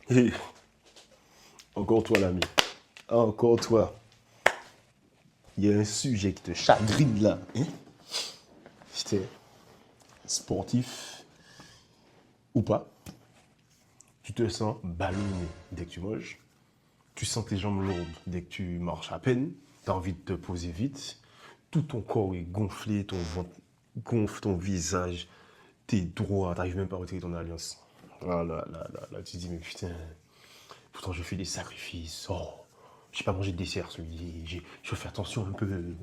Et encore toi, l'ami. Encore toi. Il y a un sujet qui te chagrine là. Hein? C'était sportif ou pas. Tu te sens ballonné dès que tu manges. Tu sens tes jambes lourdes dès que tu marches à peine. Tu as envie de te poser vite. Tout ton corps est gonflé, ton ventre gonfle, ton visage. T'es droit, t'arrives même pas à retirer ton alliance. Ah là, tu te dis, mais putain, pourtant je fais des sacrifices. Oh, j'ai pas mangé de dessert celui-ci. Je fais attention un peu.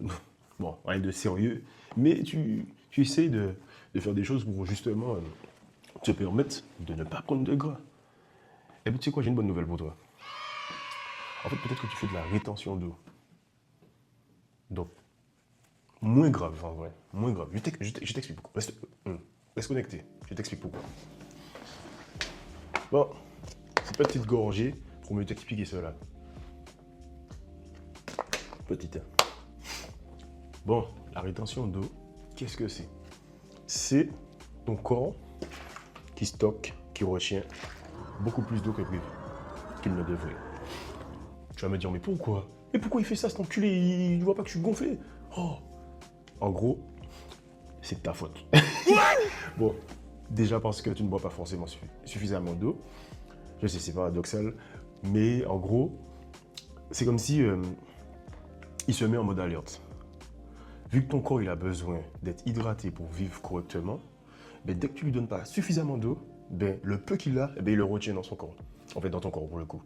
Bon, rien de sérieux. Mais tu essayes de faire des choses pour justement te permettre de ne pas prendre de gras. Et puis tu sais quoi, j'ai une bonne nouvelle pour toi. En fait, peut-être que tu fais de la rétention d'eau. Donc, moins grave en vrai. Moins grave. Je t'explique pourquoi. Reste connecté. Je t'explique pourquoi. Bon, c'est petite gorgée pour mieux t'expliquer cela. Petite. Bon, la rétention d'eau, qu'est-ce que c'est? C'est ton corps qui stocke, qui retient beaucoup plus d'eau que prévu, qu'il ne devrait. Tu vas me dire, mais pourquoi? Mais pourquoi il fait ça, cet enculé? Il ne voit pas que je suis gonflé? Oh! En gros, c'est de ta faute. Bon, déjà parce que tu ne bois pas forcément suffisamment d'eau. Je sais, c'est paradoxal, mais en gros, c'est comme si il se met en mode alerte. Vu que ton corps il a besoin d'être hydraté pour vivre correctement, ben, dès que tu lui donnes pas suffisamment d'eau, ben, le peu qu'il a, ben, il le retient dans son corps. En fait, dans ton corps pour le coup.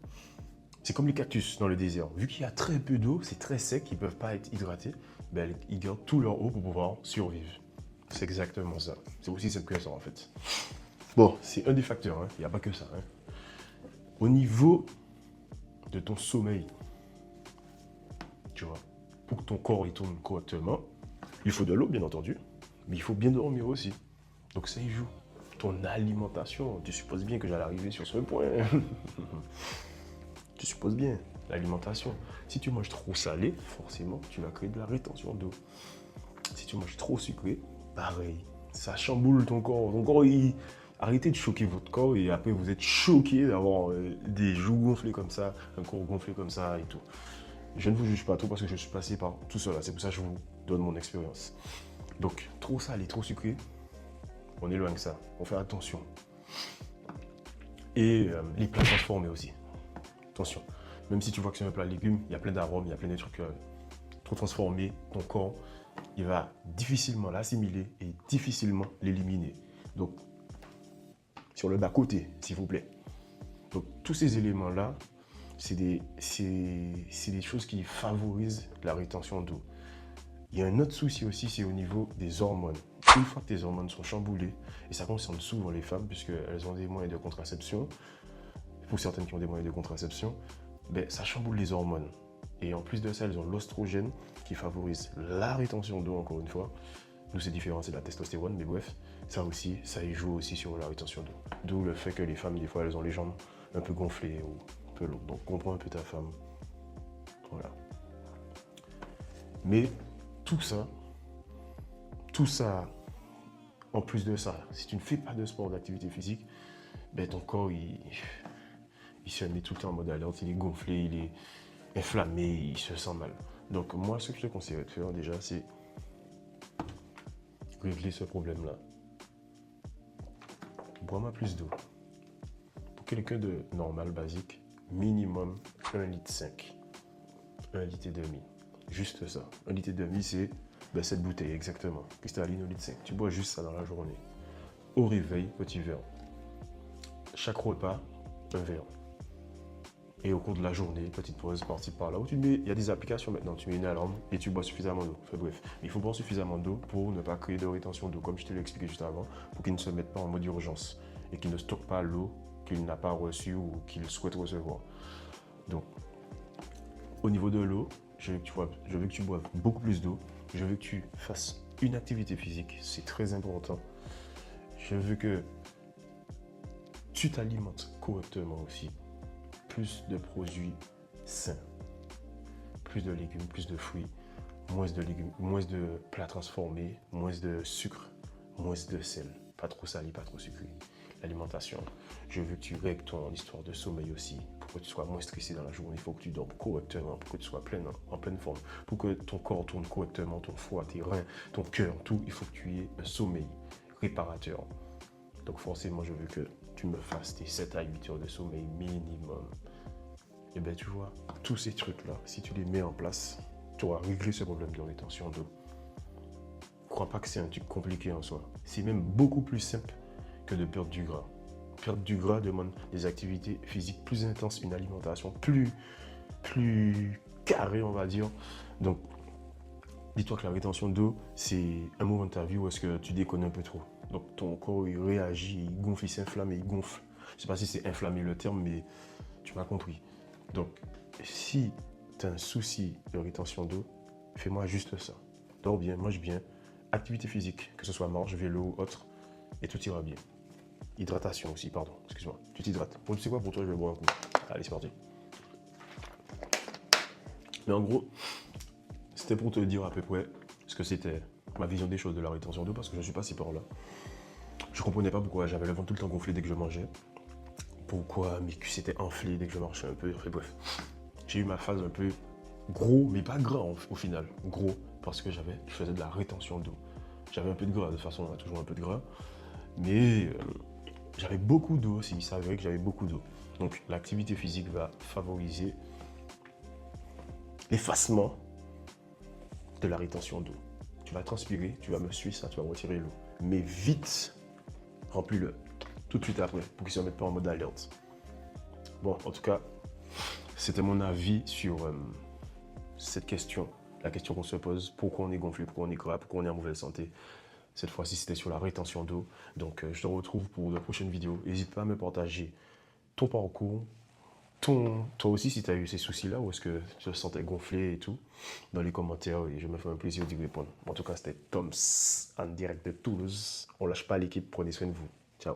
C'est comme les cactus dans le désert. Vu qu'il y a très peu d'eau, c'est très sec, ils ne peuvent pas être hydratés, ben, ils gardent tout leur eau pour pouvoir survivre. C'est exactement ça. C'est aussi simple que ça en fait. Bon, c'est un des facteurs, hein. Il n'y a pas que ça. Hein. Au niveau de ton sommeil, tu vois, pour que ton corps il tourne correctement, il faut de l'eau bien entendu, mais il faut bien dormir aussi. Donc ça y joue. Ton alimentation, tu supposes bien que j'allais arriver sur ce point. Tu supposes bien, l'alimentation. Si tu manges trop salé, forcément, tu vas créer de la rétention d'eau. Si tu manges trop sucré, pareil. Ça chamboule ton corps. Ton corps, arrêtez de choquer votre corps et après vous êtes choqué d'avoir des joues gonflées comme ça, un corps gonflé comme ça et tout. Je ne vous juge pas trop parce que je suis passé par tout cela. C'est pour ça que je vous donne mon expérience. Donc, trop salé, trop sucré, on éloigne ça. On fait attention. Et les plats transformés aussi. Attention. Même si tu vois que c'est un plat de légumes, il y a plein d'arômes, il y a plein de trucs trop transformés. Ton corps, il va difficilement l'assimiler et difficilement l'éliminer. Donc, sur le bas-côté, s'il vous plaît. Donc, tous ces éléments-là, c'est des choses qui favorisent la rétention d'eau. Il y a un autre souci aussi, c'est au niveau des hormones. Une fois que tes hormones sont chamboulées, et ça concerne souvent les femmes, puisqu'elles ont des moyens de contraception, pour certaines qui ont des moyens de contraception, ben, ça chamboule les hormones. Et en plus de ça, elles ont l'oestrogène qui favorise la rétention d'eau, encore une fois. Nous, c'est différent, c'est la testostérone, mais bref, ça aussi, ça y joue aussi sur la rétention d'eau. D'où le fait que les femmes, des fois, elles ont les jambes un peu gonflées ou un peu lourdes. Donc, comprends un peu ta femme. Voilà. Mais tout ça, en plus de ça, si tu ne fais pas de sport, d'activité physique, ben ton corps, il se met tout le temps en mode alerte, il est gonflé, il est inflammé, il se sent mal. Donc moi, ce que je te conseillerais de faire déjà, c'est régler ce problème-là. Bois-moi plus d'eau. Pour quelqu'un de normal, basique, minimum 1,5 litre. 1,5 litre. Juste ça. 1,5 litre, c'est cette bouteille, exactement. Cristalline, 1,5 litre. Tu bois juste ça dans la journée. Au réveil, petit verre. Chaque repas, un verre. Et au cours de la journée, petite pause par-ci par-là, où tu mets, il y a des applications maintenant, tu mets une alarme et tu bois suffisamment d'eau. Enfin, bref, il faut boire suffisamment d'eau pour ne pas créer de rétention d'eau, comme je te l'ai expliqué juste avant, pour qu'il ne se mette pas en mode urgence et qu'il ne stocke pas l'eau qu'il n'a pas reçue ou qu'il souhaite recevoir. Donc, au niveau de l'eau, je veux que tu boives beaucoup plus d'eau, je veux que tu fasses une activité physique, c'est très important. Je veux que tu t'alimentes correctement aussi. Plus de produits sains, plus de légumes, plus de fruits, moins de légumes, moins de plats transformés, moins de sucre, moins de sel, pas trop salé, pas trop sucré. l'alimentation. Je veux que tu règles ton histoire de sommeil aussi, pour que tu sois moins stressé dans la journée. Il faut que tu dormes correctement, pour que tu sois en pleine forme, pour que ton corps tourne correctement, ton foie, tes reins, ton cœur, tout. Il faut que tu aies un sommeil réparateur. Donc forcément, je veux que tu me fasses tes 7 à 8 heures de sommeil minimum. Et bien tu vois, tous ces trucs-là, si tu les mets en place, tu auras réglé ce problème de rétention d'eau. Je ne crois pas que c'est un truc compliqué en soi. C'est même beaucoup plus simple que de perdre du gras. Perdre du gras demande des activités physiques plus intenses, une alimentation plus carrée, on va dire. Donc, dis-toi que la rétention d'eau, c'est un moment de ta vie où est-ce que tu déconnes un peu trop. Donc, ton corps, il réagit, il gonfle, il s'inflamme et il gonfle. Je ne sais pas si c'est inflammé le terme, mais tu m'as compris. Donc, si tu as un souci de rétention d'eau, fais-moi juste ça. Dors bien, mange bien, activité physique, que ce soit marche, vélo ou autre, et tout ira bien. Hydratation aussi, pardon, excuse-moi. Tu t'hydrates. Bon, tu sais quoi, pour toi, je vais boire un coup. Allez, c'est parti. Mais en gros, c'était pour te dire à peu près ce que c'était ma vision des choses de la rétention d'eau, parce que je ne suis pas si par là. Je comprenais pas pourquoi j'avais le ventre tout le temps gonflé dès que je mangeais. Pourquoi mes cuisses étaient enflées dès que je marchais un peu. Enfin, bref, j'ai eu ma phase un peu gros, mais pas gras au final. Gros, parce que je faisais de la rétention d'eau. J'avais un peu de gras, de toute façon, on a toujours un peu de gras. Mais j'avais beaucoup d'eau aussi, il s'avérait que j'avais beaucoup d'eau. Donc l'activité physique va favoriser l'effacement de la rétention d'eau. Tu vas transpirer, tu vas me suivre ça, tu vas retirer l'eau. Mais vite, remplis-le tout de suite après pour qu'il ne se mette pas en mode alerte. Bon, en tout cas, c'était mon avis sur cette question. La question qu'on se pose, pourquoi on est gonflé, pourquoi on est gras, pourquoi on est en mauvaise santé. Cette fois-ci, c'était sur la rétention d'eau. Donc, je te retrouve pour de prochaines vidéos. N'hésite pas à me partager ton parcours, toi aussi, si tu as eu ces soucis-là, ou est-ce que tu te sentais gonflé et tout, dans les commentaires, et je me fais un plaisir d'y répondre. En tout cas, c'était Toms, en direct de Toulouse. On lâche pas l'équipe, prenez soin de vous. Ciao.